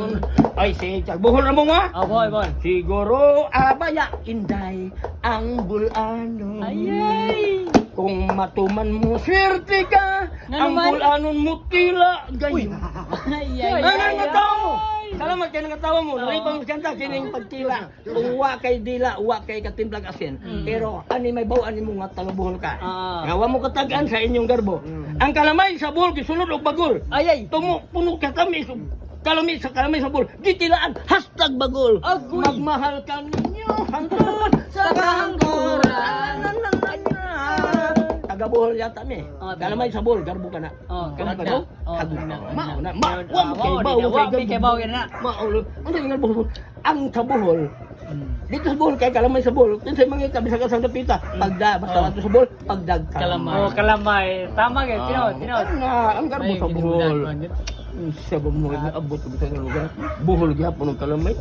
Buhol. Ay, si Buhol na mo nga. Oh, boy. Siguro abaya inday ang bulano. Ayay! Kung matuman mo swerte ka, Nga ang naman? bulanon mo tila gayon. Ayay! Ano nga tawa mo? Salamat kayo nga tawa mo. Nalipang mo kanta kining pagtila. Kung wa kay dila, wa kay katimplag asin. Pero ani may baw ani mo nga taga Buhol ka. Nga wa mo katagaan sa inyong garbo. Ang kalamay sa Buhol gisunod og bagol. Ayay! Tumo puno ka tamis. Kalamay sa Buhol. Gitilaan #bagol. Agoy! Magmahal ka ninyo hangtod sa kahangkuran. Taga Buhol yata mi. Kalamay sa Buhol, garbo ka na. Kalamay ka daw? Mao na. Wa kay baw na. Maulo. Ano yung Buhol? Ang sa Buhol. Dito sa Buhol kay kalamay sa Buhol. Kinsa mga tabi sa kasang dapita. Basta ato sa Buhol, pagdag kalamay. Oh, kalamay. Tama gyud, tinod. Ang garbo sa Buhol. Sa mo abot sa lugar. Buhol gyapon ang kalamay.